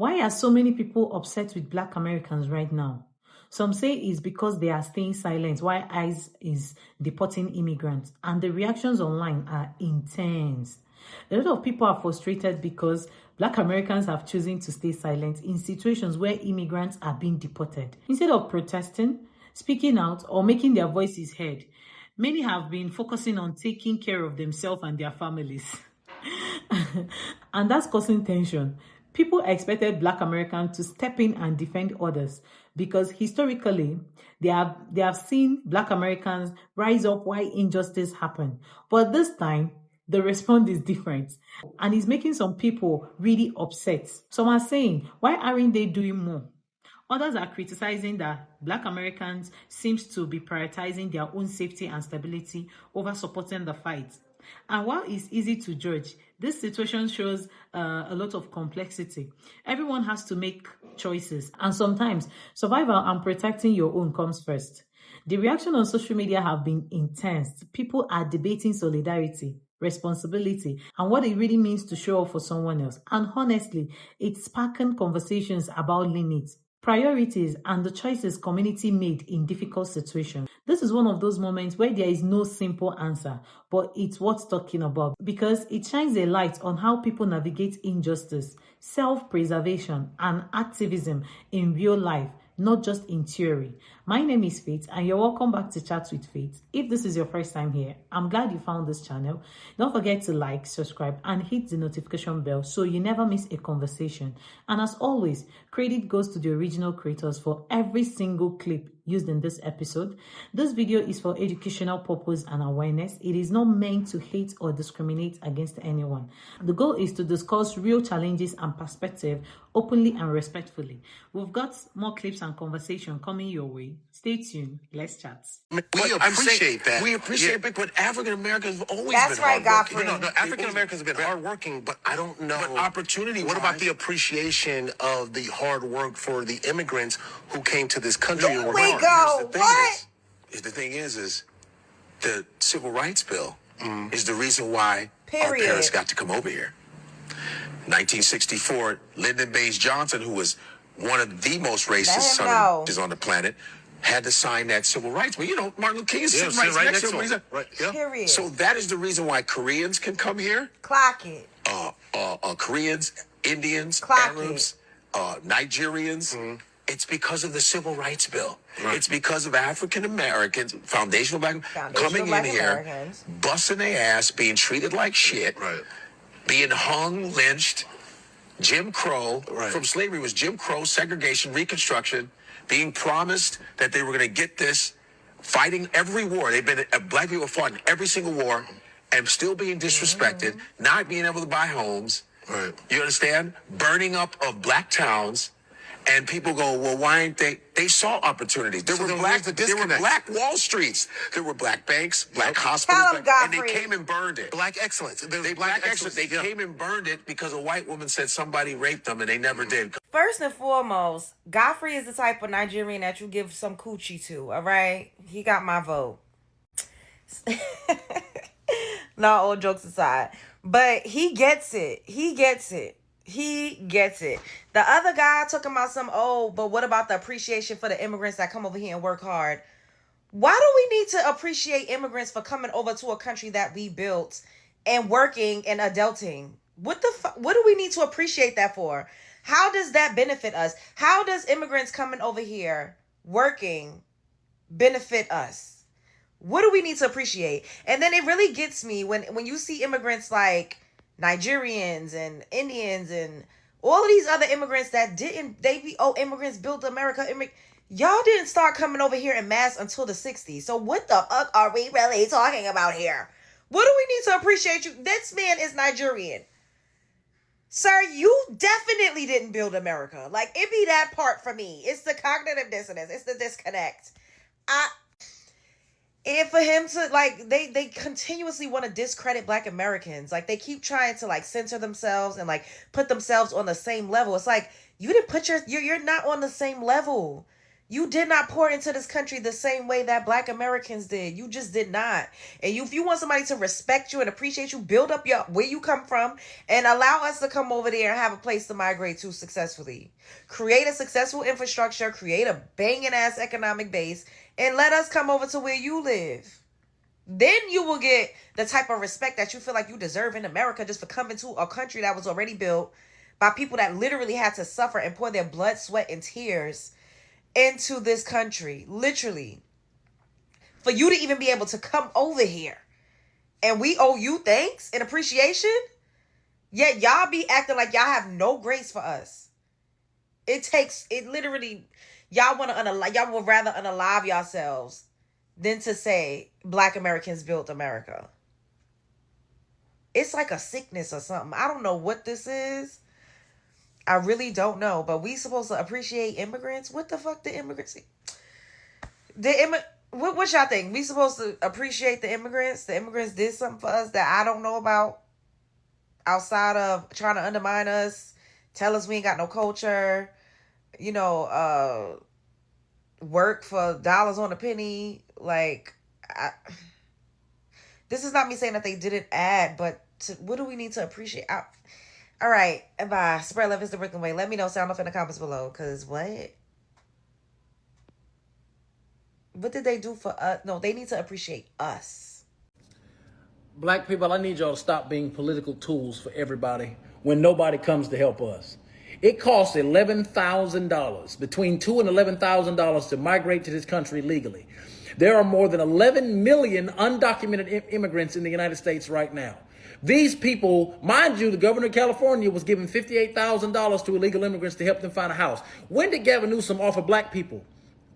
Why are so many people upset with Black Americans right now? Some say it's because they are staying silent while ICE is deporting immigrants, and the reactions online are intense. A lot of people are frustrated because Black Americans have chosen to stay silent in situations where immigrants are being deported. Instead of protesting, speaking out, or making their voices heard, many have been focusing on taking care of themselves and their families. And that's causing tension. People expected Black Americans to step in and defend others because historically they have seen Black Americans rise up while injustice happen. But this time the response is different and it's making some people really upset. Some are saying, why aren't they doing more? Others are criticizing that Black Americans seems to be prioritizing their own safety and stability over supporting the fight. And while it's easy to judge, this situation shows a lot of complexity. Everyone has to make choices, and sometimes survival and protecting your own comes first. The reaction on social media have been intense. People are debating solidarity, responsibility, and what it really means to show up for someone else. And honestly, it's sparking conversations about limits, priorities, and the choices community made in difficult situations. This is one of those moments where there is no simple answer, but it's worth talking about because it shines a light on how people navigate injustice, self-preservation, and activism in real life, not just in theory. My name is Faith, and you're welcome back to Chat with Faith. If this is your first time here, I'm glad you found this channel. Don't forget to like, subscribe, and hit the notification bell so you never miss a conversation. And as always, credit goes to the original creators for every single clip used in this episode. This video is for educational purpose and awareness. It is not meant to hate or discriminate against anyone. The goal is to discuss real challenges and perspective openly and respectfully. We've got more clips and conversation coming your way. Stay tuned. Let's chat. We appreciate that. We appreciate it, but African Americans have always That's been right, hardworking. Godfrey. No, African Americans have been hardworking, but I don't know. But opportunity. What about the appreciation of the hard work for the immigrants who came to this country? Here we go. What? The thing is the Civil Rights Bill is the reason why our Period. parents got to come over here. 1964, Lyndon Baines Johnson, who was one of the most racist sons on the planet, had to sign that civil rights. Well, you know, Martin Luther King is sitting right next to him. Right, yeah. Period. So that is the reason why Koreans can come here. Clock it. Koreans, Indians, Clock Arabs, Nigerians. It's because of the Civil Rights Bill. Right. It's because of African Americans, foundational black coming in here, busting their ass, being treated like shit, being hung, lynched. Jim Crow from slavery was Jim Crow, segregation, Reconstruction, being promised that they were going to get this, fighting every war. They've been black people fought in every single war, and still being disrespected, not being able to buy homes. Right. You understand? Burning up of black towns. And people go, well, why ain't they? They saw opportunities. There were black Wall Streets. There were black banks, black hospitals, and they came and burned it. Black excellence. They came and burned it because a white woman said somebody raped them, and they never did. First and foremost, Godfrey is the type of Nigerian that you give some coochie to, all right? He got my vote. Not all jokes aside. But he gets it. He gets it. He gets it. The other guy talking about but what about the appreciation for the immigrants that come over here and work hard? Why do we need to appreciate immigrants for coming over to a country that we built and working and adulting? What do we need to appreciate that for? How does that benefit us? How does immigrants coming over here working benefit us? What do we need to appreciate? And then it really gets me when you see immigrants like Nigerians and Indians and all of these other immigrants that immigrants built America. Y'all didn't start coming over here in mass until the 60s. So what the fuck are we really talking about here? What do we need to appreciate you? This man is Nigerian. Sir, you definitely didn't build America. Like, it be that part for me. It's the cognitive dissonance. It's the disconnect. And for him to, like, they continuously want to discredit Black Americans. Like, they keep trying to, like, censor themselves and, like, put themselves on the same level. It's like, you didn't put you're not on the same level. You did not pour into this country the same way that Black Americans did. You just did not. And if you want somebody to respect you and appreciate you, build up where you come from and allow us to come over there and have a place to migrate to successfully. Create a successful infrastructure, create a banging ass economic base, and let us come over to where you live. Then you will get the type of respect that you feel like you deserve in America just for coming to a country that was already built by people that literally had to suffer and pour their blood, sweat, and tears into this country, literally, for you to even be able to come over here. And we owe you thanks and appreciation. Yet y'all be acting like y'all have no grace for us. It literally, y'all would rather unalive yourselves than to say Black Americans built America. It's like a sickness or something. I don't know what this is. I really don't know, but we supposed to appreciate immigrants? What the fuck the immigrants? What y'all think? We supposed to appreciate the immigrants? The immigrants did something for us that I don't know about outside of trying to undermine us, tell us we ain't got no culture, work for dollars on a penny. Like, this is not me saying that they didn't add, but what do we need to appreciate? All right, bye. Spread love is the Brooklyn way. Let me know. Sound off in the comments below. Because what? What did they do for us? No, they need to appreciate us. Black people, I need y'all to stop being political tools for everybody when nobody comes to help us. It costs $11,000, between $2,000 and $11,000 to migrate to this country legally. There are more than 11 million undocumented immigrants in the United States right now. These people, mind you, the governor of California was giving $58,000 to illegal immigrants to help them find a house. When did Gavin Newsom offer black people,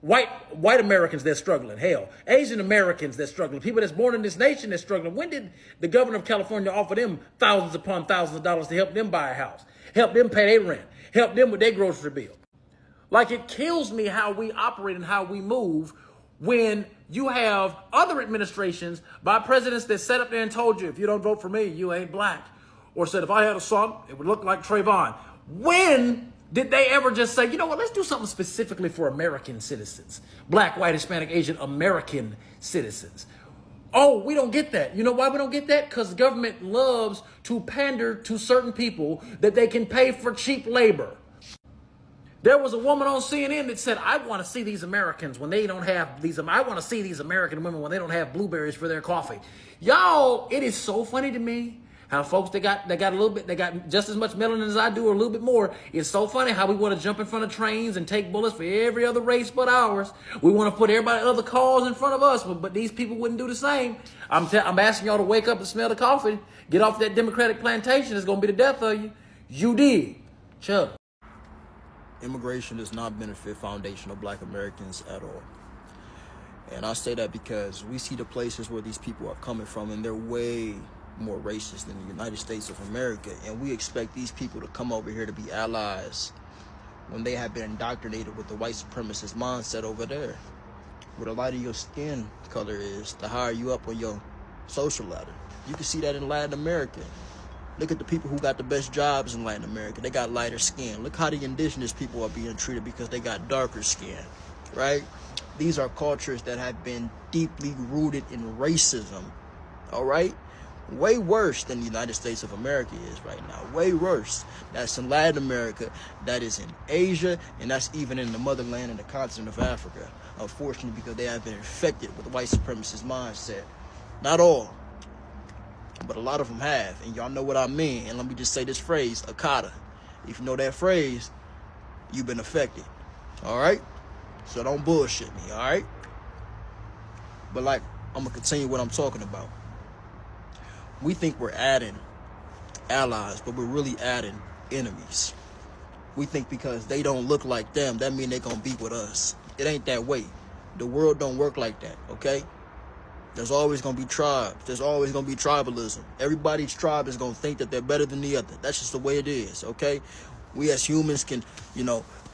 white Americans that's struggling, hell, Asian Americans that's struggling, people that's born in this nation that's struggling? When did the governor of California offer them thousands upon thousands of dollars to help them buy a house, help them pay their rent, help them with their grocery bill? Like, it kills me how we operate and how we move when you have other administrations by presidents that sat up there and told you, if you don't vote for me, you ain't black. Or said, if I had a son, it would look like Trayvon. When did they ever just say, you know what, let's do something specifically for American citizens? Black, white, Hispanic, Asian, American citizens. Oh, we don't get that. You know why we don't get that? Because the government loves to pander to certain people that they can pay for cheap labor. There was a woman on CNN that said, I want to see these Americans when they don't have these. I want to see these American women when they don't have blueberries for their coffee. Y'all, it is so funny to me how folks they got just as much melanin as I do, or a little bit more. It's so funny how we want to jump in front of trains and take bullets for every other race but ours. We want to put everybody other cars in front of us, but these people wouldn't do the same. I'm asking y'all to wake up and smell the coffee. Get off that Democratic plantation. It's going to be the death of you. You did. Chuck. Immigration does not benefit foundational Black Americans at all. And I say that because we see the places where these people are coming from, and they're way more racist than the United States of America. And we expect these people to come over here to be allies when they have been indoctrinated with the white supremacist mindset over there. Where the lighter your skin color is, the higher you up on your social ladder. You can see that in Latin America. Look at the people who got the best jobs in Latin America. They got lighter skin. Look how the indigenous people are being treated because they got darker skin, right? These are cultures that have been deeply rooted in racism, all right? Way worse than the United States of America is right now. Way worse. That's in Latin America, that is in Asia, and that's even in the motherland and the continent of Africa. Unfortunately, because they have been infected with the white supremacist mindset. Not all, but a lot of them have, and y'all know what I mean. And let me just say this phrase, Akata. If you know that phrase, you've been affected, all right? So don't bullshit me, all right? But like, I'm gonna continue what I'm talking about. We think we're adding allies, but we're really adding enemies. We think because they don't look like them, that means they're gonna be with us. It ain't that way. The world don't work like that, okay? There's always going to be tribes. There's always going to be tribalism. Everybody's tribe is going to think that they're better than the other. That's just the way it is, okay? We as humans can,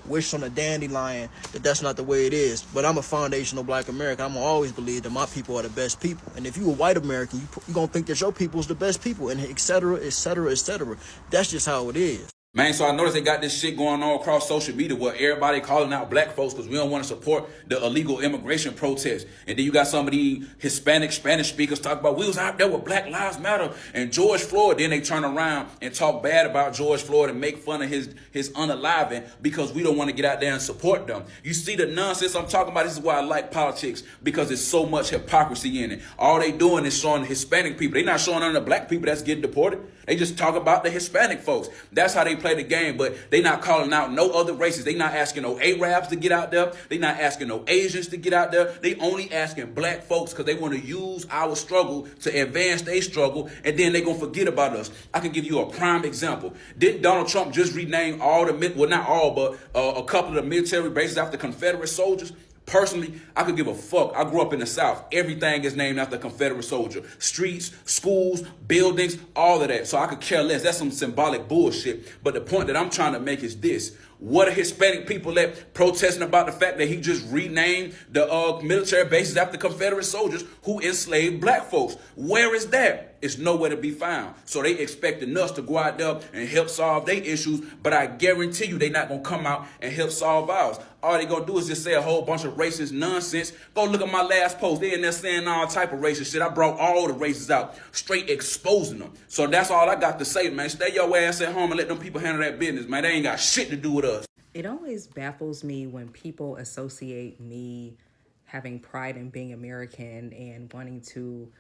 wish on a dandelion that that's not the way it is. But I'm a foundational Black American. I'm going to always believe that my people are the best people. And if you're a white American, you're going to think that your people is the best people, and et cetera, et cetera, et cetera. That's just how it is. Man, so I noticed they got this shit going on across social media where everybody calling out black folks because we don't want to support the illegal immigration protests. And then you got some of the Hispanic, Spanish speakers talk about we was out there with Black Lives Matter and George Floyd. Then they turn around and talk bad about George Floyd and make fun of his unaliving because we don't want to get out there and support them. You see the nonsense I'm talking about? This is why I like politics, because there's so much hypocrisy in it. All they doing is showing the Hispanic people. They not showing none of the black people that's getting deported. They just talk about the Hispanic folks. That's how they play the game, but they not calling out no other races. They not asking no Arabs to get out there. They not asking no Asians to get out there. They only asking black folks because they want to use our struggle to advance their struggle, and then they going to forget about us. I can give you a prime example. Did Donald Trump just rename all the, well, not all, but a couple of the military bases after Confederate soldiers? Personally, I could give a fuck. I grew up in the South. Everything is named after a Confederate soldier. Streets, schools, buildings, all of that. So I could care less. That's some symbolic bullshit. But the point that I'm trying to make is this. What are Hispanic people at protesting about the fact that he just renamed the military bases after Confederate soldiers who enslaved black folks? Where is that? It's nowhere to be found. So they expecting us to go out there and help solve their issues, but I guarantee you they not going to come out and help solve ours. All they going to do is just say a whole bunch of racist nonsense. Go look at my last post. They in there saying all type of racist shit. I brought all the races out, straight exposing them. So that's all I got to say, man. Stay your ass at home and let them people handle that business, man. They ain't got shit to do with us. It always baffles me when people associate me having pride in being American and wanting to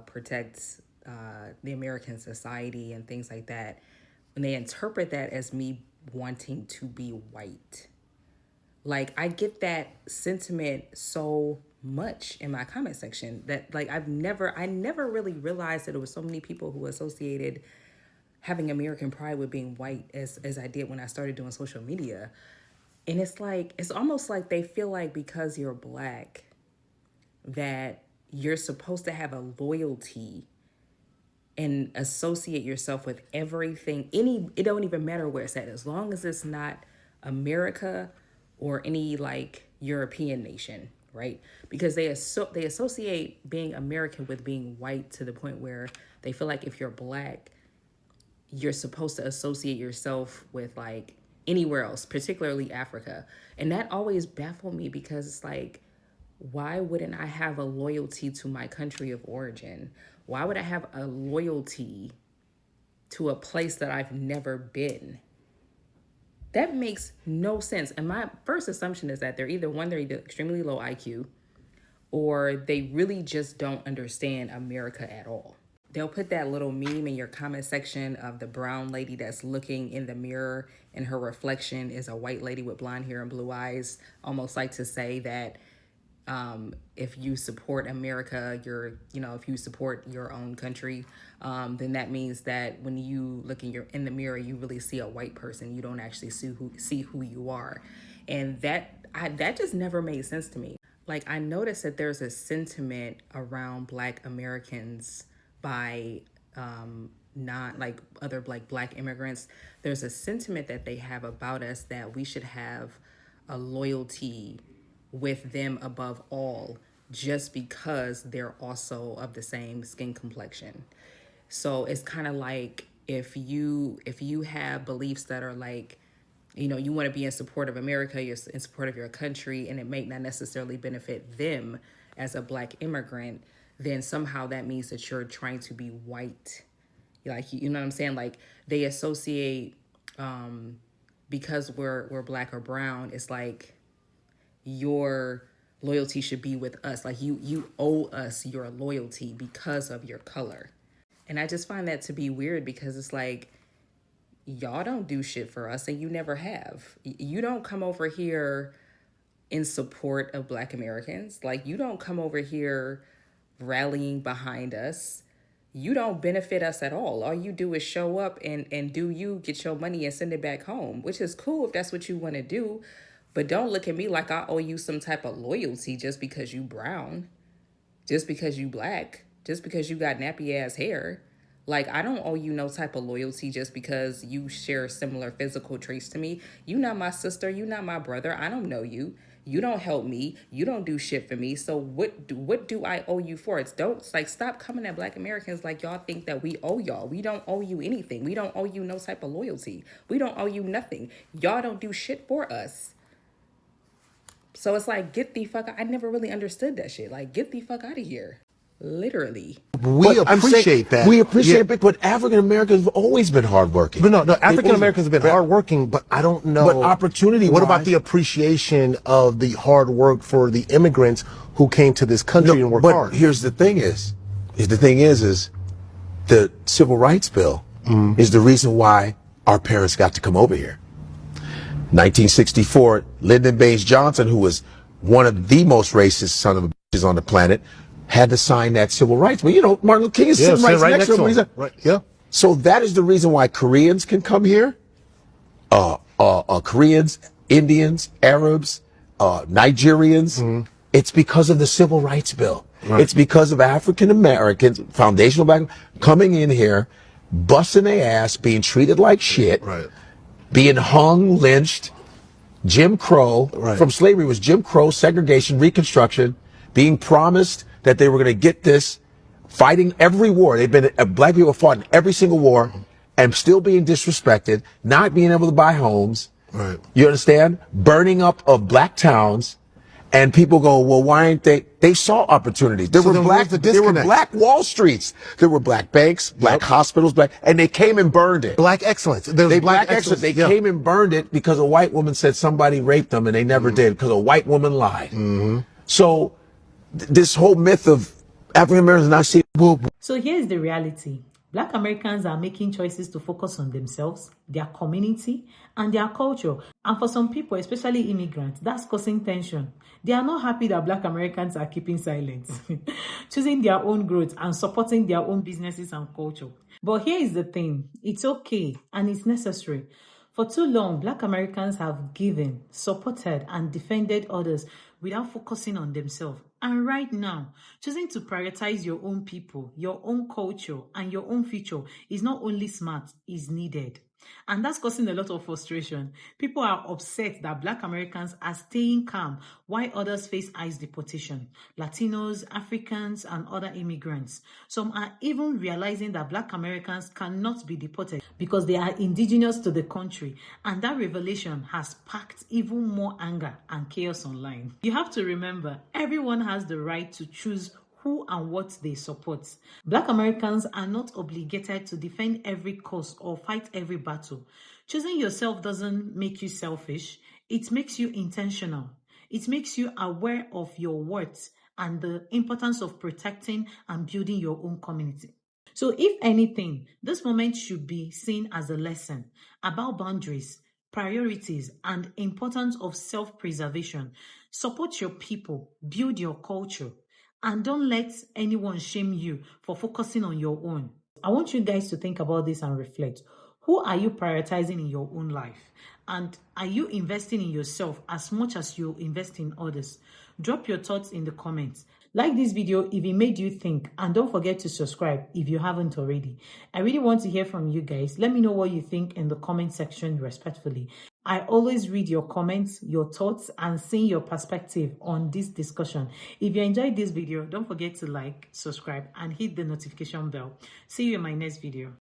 protect the American society and things like that, when they interpret that as me wanting to be white. Like, I get that sentiment so much in my comment section that, like, I never really realized that there was so many people who associated having American pride with being white as I did when I started doing social media. And it's like, it's almost like they feel like because you're black that you're supposed to have a loyalty and associate yourself with everything. It don't even matter where it's at, as long as it's not America or any like European nation, right? Because they associate being American with being white to the point where they feel like if you're black, you're supposed to associate yourself with like anywhere else, particularly Africa. And that always baffled me because it's like, why wouldn't I have a loyalty to my country of origin? Why would I have a loyalty to a place that I've never been? That makes no sense. And my first assumption is that they're either extremely low IQ or they really just don't understand America at all. They'll put that little meme in your comment section of the brown lady that's looking in the mirror and her reflection is a white lady with blonde hair and blue eyes, almost like to say that if you support America, if you support your own country, then that means that when you look in the mirror, you really see a white person. You don't actually see who you are. And that just never made sense to me. Like, I noticed that there's a sentiment around Black Americans by not like other Black immigrants. There's a sentiment that they have about us that we should have a loyalty with them above all, just because they're also of the same skin complexion. So it's kind of like if you have beliefs that are like, you want to be in support of America, you're in support of your country, and it may not necessarily benefit them as a Black immigrant, then somehow that means that you're trying to be white. Like, you know what I'm saying? Like, they associate, because we're Black or brown, it's like your loyalty should be with us. Like, you owe us your loyalty because of your color. And I just find that to be weird because it's like, y'all don't do shit for us and you never have. You don't come over here in support of Black Americans. Like, you don't come over here rallying behind us. You don't benefit us at all. All you do is show up and get your money and send it back home, which is cool if that's what you want to do. But don't look at me like I owe you some type of loyalty just because you brown, just because you Black, just because you got nappy ass hair. Like, I don't owe you no type of loyalty just because you share similar physical traits to me. You not my sister. You not my brother. I don't know you. You don't help me. You don't do shit for me. So what do I owe you for? It's like, stop coming at Black Americans like y'all think that we owe y'all. We don't owe you anything. We don't owe you no type of loyalty. We don't owe you nothing. Y'all don't do shit for us. So it's like, get the fuck out. I never really understood that shit. Like, get the fuck out of here. Literally. We appreciate that. We appreciate it, but African Americans have always been hardworking. But no, African Americans have been hardworking, but I don't know. But opportunity. What about the appreciation of the hard work for the immigrants who came to this country and worked hard? But here's the thing is the Civil Rights Bill is the reason why our parents got to come over here. 1964, Lyndon Baines Johnson, who was one of the most racist son of a bitches on the planet, had to sign that civil rights. But you know, Martin Luther King is sitting right next to him. Right. Yeah. So that is the reason why Koreans can come here. Koreans, Indians, Arabs, Nigerians. It's because of the Civil Rights Bill. Right. It's because of African Americans, foundational black, coming in here, busting their ass, being treated like shit, being hung, lynched, Jim Crow. From slavery was Jim Crow, segregation, Reconstruction, being promised that they were going to get this, fighting every war. They've been, black people have fought in every single war and still being disrespected, not being able to buy homes. You understand? Burning up of black towns. And people go, well, why ain't they? They saw opportunities. There were black Wall Streets. There were black banks, black hospitals, and they came and burned it. Black excellence. Black excellence. They came and burned it because a white woman said somebody raped them and they never did because a white woman lied. So this whole myth of African Americans not seeing. So here's the reality. Black Americans are making choices to focus on themselves, their community, and their culture. And for some people, especially immigrants, that's causing tension. They are not happy that Black Americans are keeping silent, choosing their own growth and supporting their own businesses and culture. But here is the thing. It's okay and it's necessary. For too long, Black Americans have given, supported, and defended others without focusing on themselves. And right now, choosing to prioritize your own people, your own culture, and your own future is not only smart, it's needed. And that's causing a lot of frustration. People are upset that Black Americans are staying calm while others face ICE deportation. Latinos, Africans, and other immigrants. Some are even realizing that Black Americans cannot be deported because they are indigenous to the country. And that revelation has sparked even more anger and chaos online. You have to remember, everyone has the right to choose who and what they support. Black Americans are not obligated to defend every cause or fight every battle. Choosing yourself doesn't make you selfish. It makes you intentional. It makes you aware of your worth and the importance of protecting and building your own community. So if anything, this moment should be seen as a lesson about boundaries, priorities, and importance of self-preservation. Support your people, build your culture, and don't let anyone shame you for focusing on your own. I want you guys to think about this and reflect. Who are you prioritizing in your own life? And are you investing in yourself as much as you invest in others? Drop your thoughts in the comments. Like this video if it made you think, and don't forget to subscribe if you haven't already. I really want to hear from you guys. Let me know what you think in the comment section respectfully. I always read your comments, your thoughts, and see your perspective on this discussion. If you enjoyed this video, don't forget to like, subscribe, and hit the notification bell. See you in my next video.